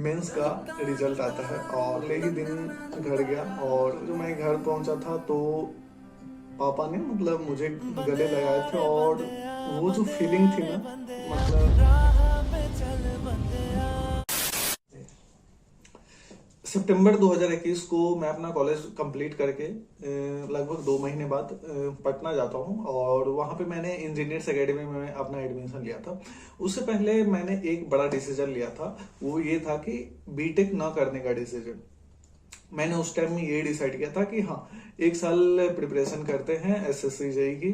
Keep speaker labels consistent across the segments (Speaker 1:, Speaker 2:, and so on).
Speaker 1: Mains का result आता है और अगले ही दिन घर गया। और जो मैं घर पहुंचा था तो पापा ने मतलब मुझे गले लगाए थे, और वो जो फीलिंग थी ना, मतलब सितंबर 2021 को मैं अपना कॉलेज कंप्लीट करके लगभग 2 महीने बाद पटना जाता हूँ, और वहाँ पे मैंने इंजीनियर्स एकेडमी में अपना एडमिशन लिया था। उससे पहले मैंने एक बड़ा डिसीजन लिया था, वो ये था कि बीटेक ना करने का डिसीजन। मैंने उस टाइम में ये डिसाइड किया था कि हाँ, 1 साल प्रिपरेशन करते हैं एसएससी जेई की।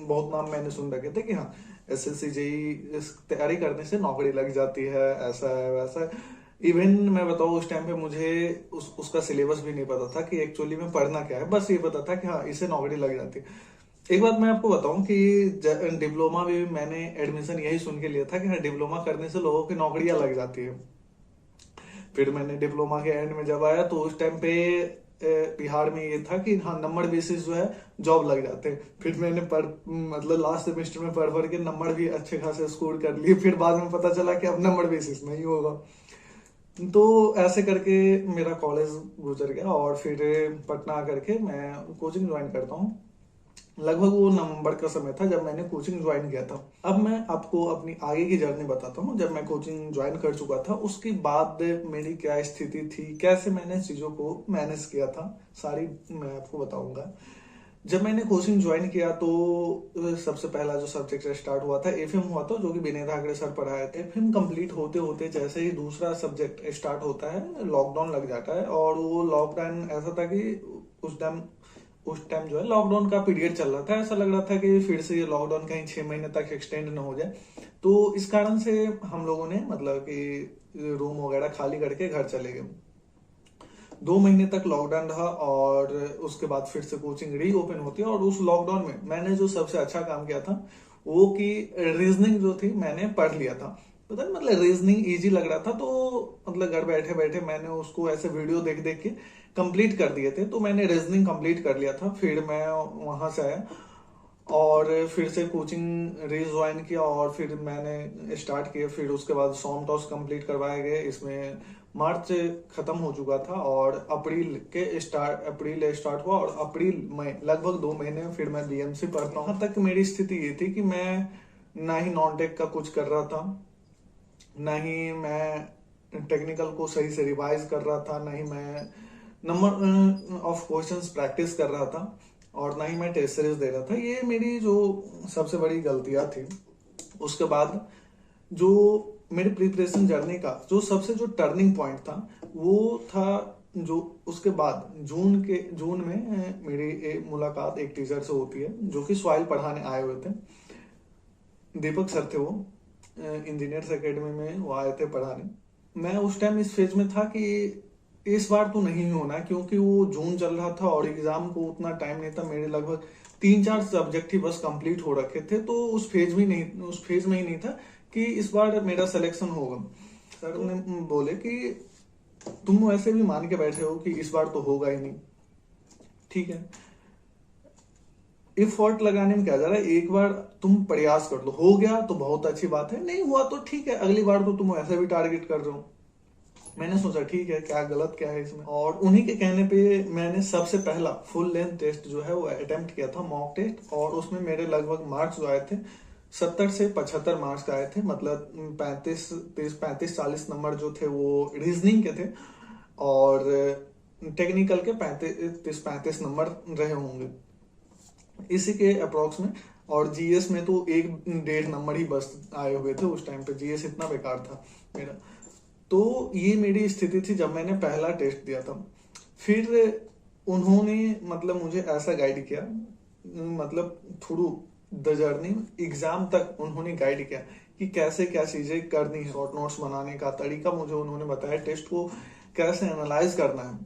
Speaker 1: बहुत नाम मैंने सुन रखे थे कि हाँ, एसएससी जेई तैयारी करने से नौकरी लग जाती है, ऐसा है वैसा है। इवन मैं बताऊँ, उस टाइम पे मुझे उसका सिलेबस भी नहीं पता था कि एक्चुअली में पढ़ना क्या है। बस ये पता था कि हाँ, इससे नौकरी लग जाती है। एक बात मैं आपको बताऊं कि डिप्लोमा भी मैंने एडमिशन यही सुन के लिया था कि हाँ, डिप्लोमा करने से लोगों की नौकरियां लग जाती है। फिर मैंने डिप्लोमा के एंड में जब आया तो उस टाइम पे बिहार में ये था कि हाँ, नंबर बेसिस जो है जॉब लग जाते हैं। फिर मैंने मतलब लास्ट सेमेस्टर में पढ़ पढ़ के नंबर भी अच्छे खासे स्कोर कर लिए। फिर बाद में पता चला कि अब नंबर बेसिस में ही होगा। तो ऐसे करके मेरा कॉलेज गुजर गया, और फिर पटना आकर के मैं कोचिंग ज्वाइन करता हूँ। लगभग वो नवंबर का समय था जब मैंने कोचिंग ज्वाइन किया था। अब मैं आपको अपनी आगे की जर्नी बताता हूँ। जब मैं कोचिंग ज्वाइन कर चुका था उसके बाद मेरी क्या स्थिति थी, कैसे मैंने चीजों को मैनेज किया था, सारी मैं आपको बताऊंगा। जब मैंने कोचिंग ज्वाइन किया तो सबसे पहला जो सब्जेक्ट स्टार्ट हुआ था एफएम हुआ था, जो कि विनय धागड़े सर पढ़ाए थे। एफएम कंप्लीट होते होते जैसे ही दूसरा सब्जेक्ट स्टार्ट होता है, लॉकडाउन लग जाता है। और वो लॉकडाउन ऐसा था कि उस टाइम उस टाइम जो है लॉकडाउन का पीरियड चल रहा था। ऐसा लग रहा था कि फिर से ये लॉकडाउन कहीं 6 महीने तक एक्सटेंड न हो जाए। तो इस कारण से हम लोगों ने मतलब कि रूम वगैरह खाली करके घर चले गए। 2 महीने तक लॉकडाउन रहा, और उसके बाद फिर से कोचिंग रीओपन होती है। और उस लॉकडाउन में मैंने जो सबसे अच्छा काम किया था वो कि रीजनिंग जो थी मैंने पढ़ लिया था। पता नहीं, मतलब रीजनिंग इजी लग रहा था, तो मतलब घर बैठे बैठे मैंने उसको ऐसे वीडियो देख देख के कंप्लीट कर दिए थे। तो मैंने रीजनिंग कंप्लीट कर लिया था। फिर मैं वहां से आया और फिर से कोचिंग रीज्वाइन किया, और फिर मैंने स्टार्ट किया। फिर उसके बाद सॉम टॉस कंप्लीट करवाए गए। इसमें मार्च खत्म हो चुका था, और अप्रैल स्टार्ट हुआ, और अप्रैल मई लगभग 2 महीने फिर मैं बीएमसी पढ़ता हूँ। यहाँ तक मेरी स्थिति ये थी कि मैं ना ही नॉन टेक का कुछ कर रहा था, ना ही मैं टेक्निकल को सही से रिवाइज कर रहा था, ना ही मैं नंबर ऑफ क्वेश्चंस प्रैक्टिस कर रहा था, और ना ही मैं टेस्ट सीरीज दे रहा था। ये मेरी जो सबसे बड़ी गलतियां थी। उसके बाद जो मेरे प्रिपरेशन जर्नी का जो टर्निंग पॉइंट था वो था, जो उसके बाद जून में मेरी मुलाकात एक टीचर से होती है जो कि सॉइल पढ़ाने आए हुए थे। दीपक सर थे वो, इंजीनियर्स एकेडमी में वो आए थे पढ़ाने। मैं उस टाइम इस फेज में था कि इस बार तो नहीं होना, क्योंकि वो जून चल रहा था और एग्जाम को उतना टाइम नहीं था। मेरे लगभग 3-4 सब्जेक्ट ही बस कंप्लीट हो रखे थे, तो उस फेज में ही नहीं था कि इस बार मेरा सिलेक्शन होगा। सर ने बोले कि तुम ऐसे भी मान के बैठे हो कि इस बार तो होगा ही नहीं, ठीक है, इफर्ट लगाने में क्या जा रहा है, एक बार तुम प्रयास कर लो, हो गया तो बहुत अच्छी बात है, नहीं हुआ तो ठीक है, अगली बार तो तुम ऐसे भी टारगेट कर रहे हो। मैंने सोचा ठीक है, क्या गलत क्या है इसमें। और उन्हीं के कहने पे मैंने सबसे पहला फुल लेंथ टेस्ट जो है वो अटेम्प्ट किया था, मॉक टेस्ट। और उसमें मेरे लगभग मार्क्स जो आए थे 70 से 75 मार्क्स आए थे। मतलब 35-40 नंबर जो थे वो रीजनिंग के थे, और टेक्निकल के 35 नंबर रहे होंगे इसी के अप्रोक्स में। और जीएस में तो 1-1.5 नंबर ही बस आए हुए थे उस टाइम पे। जीएस इतना बेकार था मेरा। तो ये मेरी स्थिति थी जब मैंने पहला टेस्ट दिया था। फिर उन्होंने मतलब मुझे ऐसा गाइड किया, मतलब थ्रू द जर्नी एग्जाम तक उन्होंने गाइड किया कि कैसे क्या चीजें करनी है। शॉर्ट नोट्स बनाने का तरीका मुझे उन्होंने बताया, टेस्ट को कैसे एनालाइज करना है,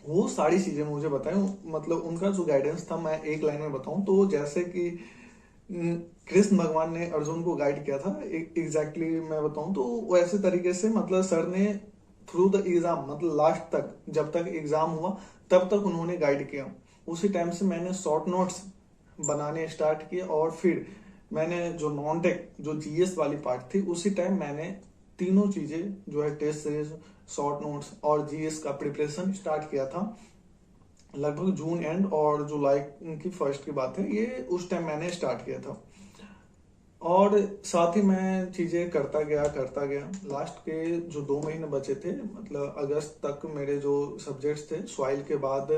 Speaker 1: वो सारी चीजें मुझे बताई। मतलब उनका जो गाइडेंस था, मैं एक लाइन में बताऊं तो जैसे कि कृष्ण भगवान ने अर्जुन को गाइड किया था, एग्जैक्टली मैं बताऊं तो वैसे तरीके से मतलब सर ने थ्रू द एग्जाम, मतलब लास्ट तक जब तक एग्जाम हुआ तब तक उन्होंने गाइड किया। उसी टाइम से मैंने शॉर्ट नोट्स बनाने स्टार्ट किए, और फिर मैंने जो नॉन टेक जो जीएस वाली पार्ट थी उसी टाइम मैंने तीनों चीजें जो है टेस्ट सीरीज, शॉर्ट नोट्स और जीएस का प्रिपरेशन स्टार्ट किया था लगभग जून एंड और जुलाई की फर्स्ट की बात है, ये उस टाइम मैंने स्टार्ट किया था। और साथ ही मैं चीजें करता गया। लास्ट के जो 2 महीने बचे थे, मतलब अगस्त तक मेरे जो सब्जेक्ट्स थे, सॉइल के बाद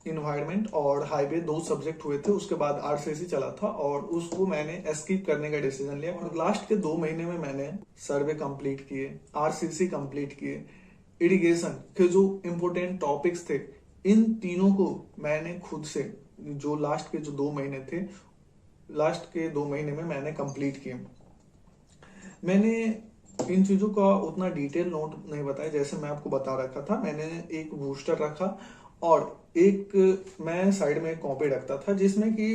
Speaker 1: इन्वायरमेंट और हाईवे 2 सब्जेक्ट हुए थे, उसके बाद आरसीसी चला था और उसको मैंने स्किप करने का डिसीजन लिया। और लास्ट के 2 महीने में मैंने सर्वे कंप्लीट किए, आरसीसी कंप्लीट किए, इरिगेशन के जो इम्पोर्टेंट टॉपिक्स थे, इन तीनों को मैंने खुद से जो लास्ट के जो 2 महीने थे, लास्ट के 2 महीने में मैंने कंप्लीट किए। मैंने इन चीजों का उतना डिटेल नोट नहीं बताया, जैसे मैं आपको बता रखा था। मैंने एक बूस्टर रखा और एक मैं साइड में एक कॉपी रखता था, जिसमें कि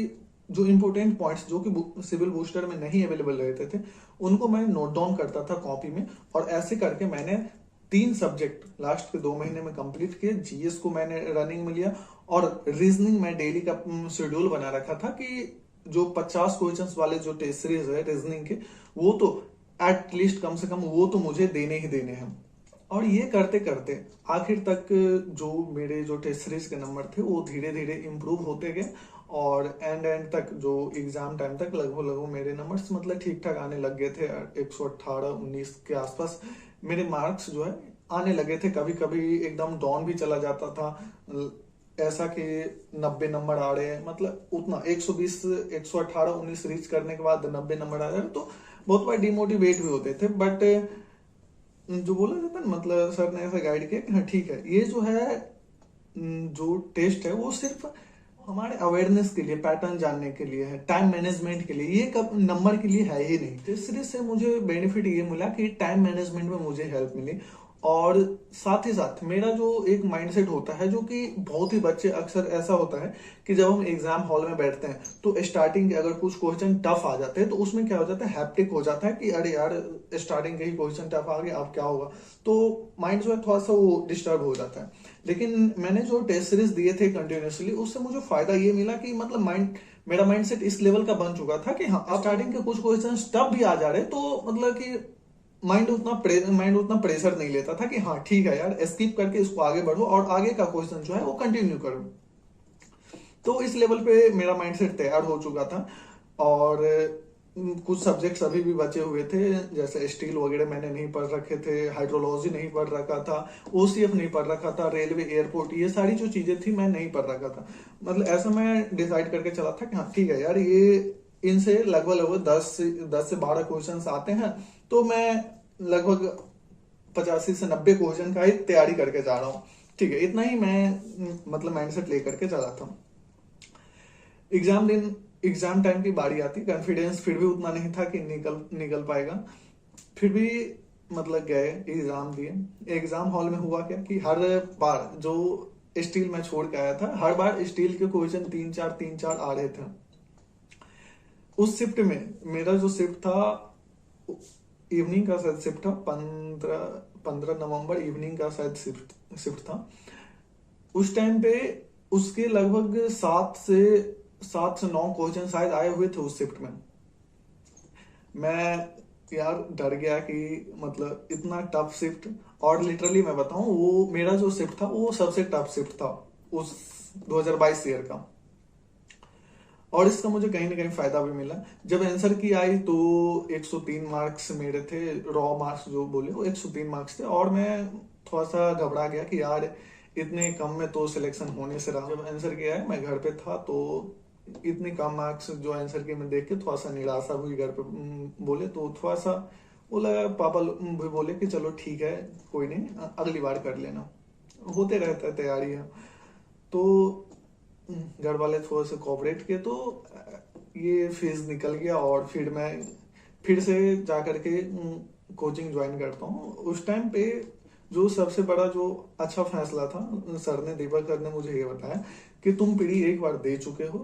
Speaker 1: जो इम्पोर्टेंट पॉइंट्स जो कि सिविल बूस्टर में नहीं अवेलेबल रहते थे, उनको मैं नोट डाउन करता था कॉपी में। और ऐसे करके मैंने 3 सब्जेक्ट लास्ट के 2 महीने में कंप्लीट किए। जीएस को मैंने रनिंग में लिया और रीजनिंग में डेली का शेड्यूल बना रखा था कि जो 50 क्वेश्चंस वाले जो टेस्ट सीरीज है रीजनिंग के, वो तो एटलीस्ट कम से कम वो तो मुझे देने ही देने हैं। और ये करते करते आखिर तक जो मेरे जो टेस्ट सीरीज के नंबर थे वो धीरे धीरे इम्प्रूव होते गए और एंड तक जो एग्जाम टाइम तक लगभग मेरे नंबर्स मतलब ठीक ठाक आने लग गए थे। 118-19 के आसपास मेरे मार्क्स जो है आने लगे थे। कभी कभी एकदम डाउन भी चला जाता था, ऐसा कि 90 नंबर आ रहे हैं, मतलब उतना 120 118-19 रीच करने के बाद 90 नंबर आ रहे हैं, तो बहुत बार डिमोटिवेट भी होते थे। बट जो बोला जाता है, मतलब सर ने ऐसा गाइड किया कि हाँ ठीक है, ये जो है जो टेस्ट है वो सिर्फ हमारे अवेयरनेस के लिए, पैटर्न जानने के लिए है, टाइम मैनेजमेंट के लिए, ये कब नंबर के लिए है ही नहीं। इस सीरीज से मुझे बेनिफिट ये मिला कि टाइम मैनेजमेंट में मुझे हेल्प मिली। और साथ ही साथ मेरा जो एक माइंडसेट होता है, जो कि बहुत ही बच्चे अक्सर ऐसा होता है कि जब हम एग्जाम हॉल में बैठते हैं तो स्टार्टिंग के अगर कुछ क्वेश्चन टफ आ जाते हैं तो उसमें क्या हो जाता है, हैप्टिक हो जाता है कि अरे यार स्टार्टिंग के ही क्वेश्चन टफ आ गया, अब क्या होगा, तो माइंड जो है थोड़ा सा वो डिस्टर्ब हो जाता है। लेकिन मैंने जो टेस्ट सीरीज दिए थे कंटिन्यूसली, उससे मुझे फायदा ये मिला कि मतलब मेरा माइंडसेट इस लेवल का बन चुका था कि हाँ, स्टार्टिंग के कुछ क्वेश्चन टफ भी आ जा रहे तो मतलब कि माइंड उतना प्रेशर नहीं लेता था कि हाँ ठीक है यार, स्किप करके इसको आगे बढ़ो और आगे का क्वेश्चन जो है वो कंटिन्यू करो। तो इस लेवल पे मेरा माइंडसेट तैयार हो चुका था। और कुछ सब्जेक्ट्स अभी भी बचे हुए थे, जैसे स्टील वगैरह मैंने नहीं पढ़ रखे थे, हाइड्रोलॉजी नहीं पढ़ रखा था, ओसीएफ नहीं पढ़ रखा था, रेलवे, एयरपोर्ट, ये सारी जो चीजें थी मैं नहीं पढ़ रखा था। मतलब ऐसा मैं डिसाइड करके चला था कि हाँ ठीक है यार, ये इनसे लगभग 10 से 12 क्वेश्चन आते हैं, तो मैं लगभग 85 से 90 क्वेश्चन का ही तैयारी करके जा रहा हूँ। ठीक है, इतना ही मैं मतलब माइंडसेट लेकर के चला था। एग्जाम टाइम की बारी आती, कॉन्फिडेंस फिर भी उतना नहीं था कि निकल पाएगा। फिर भी मतलब गए, एग्जाम दिए। एग्जाम हॉल में हुआ क्या कि हर बार जो स्टील में छोड़ के आया था, हर बार स्टील के क्वेश्चन 3-4 आ रहे थे। उस शिफ्ट में मेरा जो शिफ्ट था, इवनिंग का शायद शिफ्ट था, 15 नवंबर इवनिंग का शायद शिफ्ट था। उस टाइम पे उसके लगभग 7 से 9 क्वेश्चन शायद आए हुए थे उस शिफ्ट में। मैं यार डर गया कि मतलब इतना टफ शिफ्ट, और लिटरली मैं बताऊं, वो मेरा जो शिफ्ट था वो सबसे टफ शिफ्ट था उस 2022 ईयर का। और इसका मुझे कहीं ना कहीं फायदा भी मिला। जब आंसर की आई तो 103 मार्क्स मेरे थे, रॉ मार्क्स जो बोले वो 103 मार्क्स थे, और मैं थोड़ा सा घबरा गया कि यार इतने कम में तो सिलेक्शन होने से रहा। जब आंसर की आई, मैं घर पे था, तो इतने कम मार्क्स जो आंसर की मैं देख के थोड़ा सा निराशा हुई। घर पे बोले तो थोड़ा सा वो लगा, पापा भी बोले कि चलो ठीक है, कोई नहीं, अगली बार कर लेना, होते रहता है, तैयारी है। तो घर वाले थोड़ा से कोऑपरेट किए, तो ये फेज निकल गया। और फिर मैं फिर से जा करके कोचिंग ज्वाइन करता हूँ। उस टाइम पे जो सबसे बड़ा जो अच्छा फैसला था, सर ने, दीपक सर ने मुझे ये बताया कि तुम पीढ़ी एक बार दे चुके हो।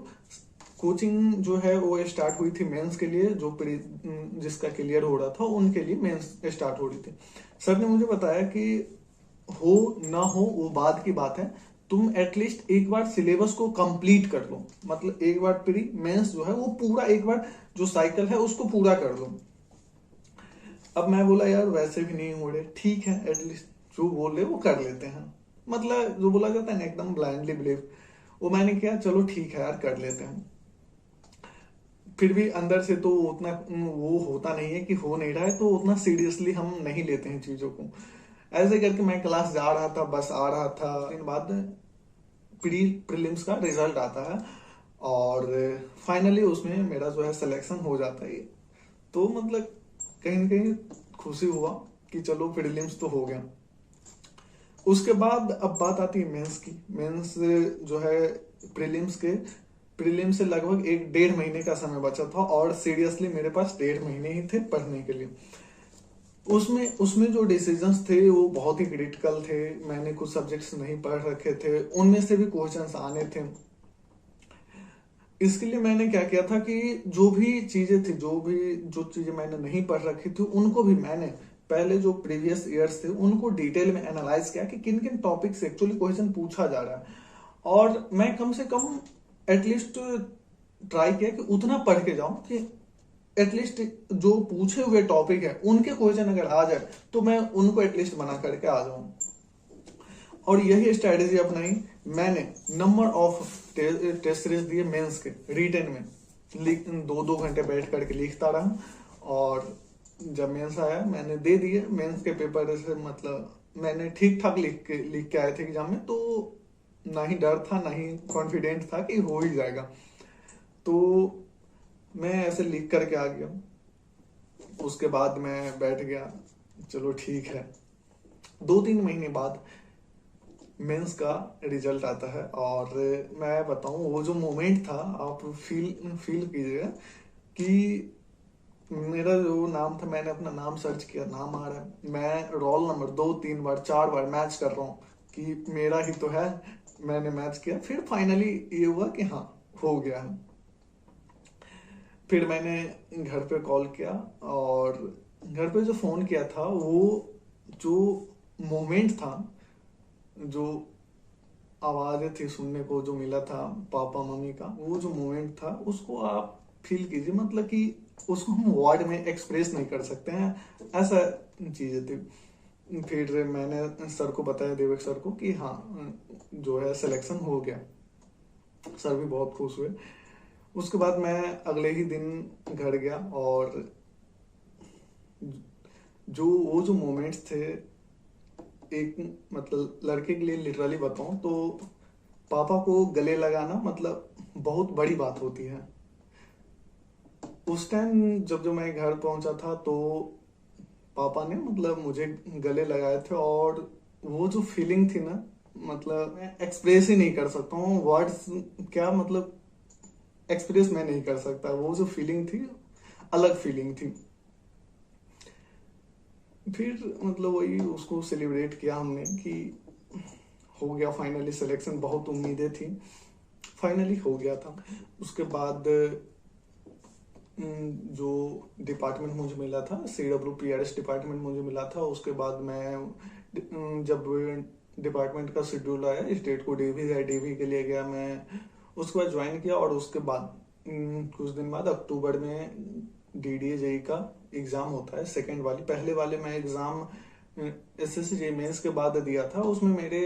Speaker 1: कोचिंग जो है वो स्टार्ट हुई थी मेंस के लिए, जो पीढ़ी जिसका क्लियर हो रहा था उनके लिए मेंस स्टार्ट हो रही थी। सर ने मुझे बताया कि हो ना हो वो बाद की बात है, तुम एटलीस्ट एक बार सिलेबस को कंप्लीट कर लो, मतलब एक बार प्री मेंस जो है वो पूरा, एक बार जो साइकिल है उसको पूरा कर लो। अब मैं बोला यार वैसे भी नहीं हो रहे, ठीक है एटलीस्ट जो बोल रहे वो कर लेते हैं, मतलब जो बोला जाता है ना एकदम ब्लाइंडली बिलीव, वो मैंने किया, चलो ठीक है यार कर लेते हैं। फिर भी अंदर से तो उतना वो होता नहीं है कि हो नहीं रहा है, तो उतना सीरियसली हम नहीं लेते हैं चीजों को। ऐसे करके मैं क्लास जा रहा था, बस आ रहा था, दिन बाद प्रीलिम्स का रिजल्ट आता है और फाइनली उसमें मेरा जो है सिलेक्शन हो जाता है। तो मतलब कहीं ना कहीं खुशी हुआ कि चलो प्रीलिम्स तो हो गया। उसके बाद अब बात आती है मेंस की। मेंस जो है प्रीलिम्स के प्रीलिम से लगभग 1-1.5 महीने का समय बचा था और सीरियसली मेरे पास 1.5 महीने ही थे पढ़ने के लिए। उसमें उसमें जो डिसीजंस थे वो बहुत ही क्रिटिकल थे। मैंने कुछ सब्जेक्ट्स नहीं पढ़ रखे थे, उनमें से भी क्वेश्चंस आने थे। इसके लिए मैंने क्या किया था कि जो भी चीजें थी, जो चीजें मैंने नहीं पढ़ रखी थी, उनको भी मैंने पहले जो प्रीवियस ईयर्स थे उनको डिटेल में एनालाइज किया कि किन किन टॉपिक से एक्चुअली क्वेश्चन पूछा जा रहा है। और मैं कम से कम एटलीस्ट ट्राई किया कि उतना पढ़ के जाऊं कि एटलीस्ट जो पूछे हुए टॉपिक है उनके क्वेश्चन अगर आ जाए तो मैं उनको एटलीस्ट बना करके आ जाऊं। और यही स्ट्रेटेजी अपनाई मैंने। नंबर ऑफ टेस्ट सीरीज दिए मेंस के रिटन में, 2-2 घंटे बैठ करके लिखता रहा और जब मेंस आया मैंने दे दिए। मेंस के पेपर से मतलब मैंने ठीक ठाक लिख के आए थे एग्जाम में, तो ना ही डर था ना ही कॉन्फिडेंट था कि हो ही जाएगा। तो मैं ऐसे लिख करके आ गया। उसके बाद मैं बैठ गया, चलो ठीक है। 2-3 महीने बाद मेंस का रिजल्ट आता है और मैं बताऊं वो जो मोमेंट था, आप फील कीजिएगा कि मेरा जो नाम था, मैंने अपना नाम सर्च किया, नाम आ रहा है, मैं रोल नंबर 2-3 बार 4 बार मैच कर रहा हूँ कि मेरा ही तो है। मैंने मैच किया, फिर फाइनली ये हुआ कि हाँ हो गया है। फिर मैंने घर पे कॉल किया और घर पे जो फोन किया था, वो जो मोमेंट था, जो आवाजें थी सुनने को जो मिला था पापा मम्मी का, वो जो मोमेंट था उसको आप फील कीजिए, मतलब कि उसको हम वर्ड में एक्सप्रेस नहीं कर सकते हैं, ऐसा चीजें थी। फिर मैंने सर को बताया, देवक सर को, कि हाँ जो है सिलेक्शन हो गया। सर भी बहुत खुश हुए। उसके बाद मैं अगले ही दिन घर गया और वो जो मोमेंट्स थे, एक मतलब लड़के के लिए लिटरली बताऊं तो पापा को गले लगाना मतलब बहुत बड़ी बात होती है। उस टाइम जब मैं घर पहुंचा था तो पापा ने मतलब मुझे गले लगाए थे और वो जो फीलिंग थी ना, मतलब मैं एक्सप्रेस ही नहीं कर सकता हूँ, वर्ड्स क्या मतलब एक्सप्रेस मैं नहीं कर सकता। वो जो फीलिंग थी, अलग फीलिंग थी। फिर मतलब वही उसको सेलिब्रेट किया हमने कि हो गया फाइनली सिलेक्शन। बहुत उम्मीदें थी, फाइनली हो गया था। उसके बाद जो डिपार्टमेंट मुझे मिला था, CWPRS डिपार्टमेंट मुझे मिला था। उसके बाद मैं जब डिपार्टमेंट का शेड्यूल आया, स्टेट को डीवी गया, डीवी के लिए गया मैं। उसके बाद ज्वाइन किया और उसके बाद कुछ दिन बाद अक्टूबर में DDA जेई का एग्जाम होता है, सेकेंड वाली। पहले वाले मैं एग्जाम SSC जेई मेंस के बाद दिया था, उसमें मेरे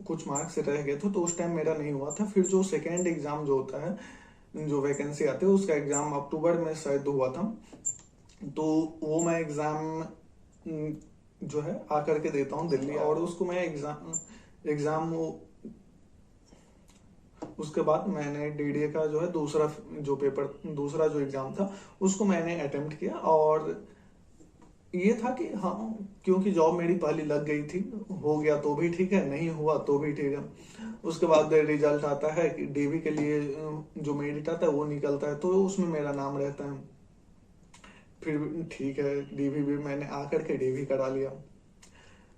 Speaker 1: कुछ मार्क्स रह गए थे तो उस टाइम मेरा नहीं हुआ था। फिर जो सेकेंड एग्जाम जो होता है, जो वैकेंसी आती है, उसका एग्जाम अक्टूबर में शायद हुआ था। तो वो मैं एग्जाम जो है आकर के देता हूँ दिल्ली, और उसको मैं एग्जाम उसके बाद मैंने DDA का जो है दूसरा जो एग्जाम था उसको मैंने अटेम्प्ट किया। और ये था कि हाँ, क्योंकि जॉब मेरी पहले लग गई थी, हो गया तो भी ठीक है, नहीं हुआ तो भी ठीक है। उसके बाद रिजल्ट आता है कि DV के लिए जो मेरिट आता है वो निकलता है, तो उसमें मेरा नाम रहता है। फिर ठीक है, DV भी मैंने आकर के DV करा लिया।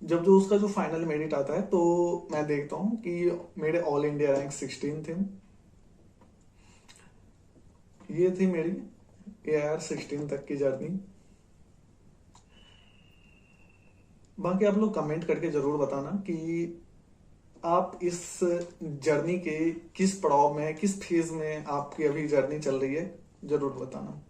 Speaker 1: जब जो उसका जो फाइनल मेरिट आता है तो मैं देखता हूँ कि मेरे ऑल इंडिया रैंक 16 थे। ये थी मेरी AR 16 तक की जर्नी। बाकी आप लोग कमेंट करके जरूर बताना कि आप इस जर्नी के किस पड़ाव में, किस फेज में आपकी अभी जर्नी चल रही है, जरूर बताना।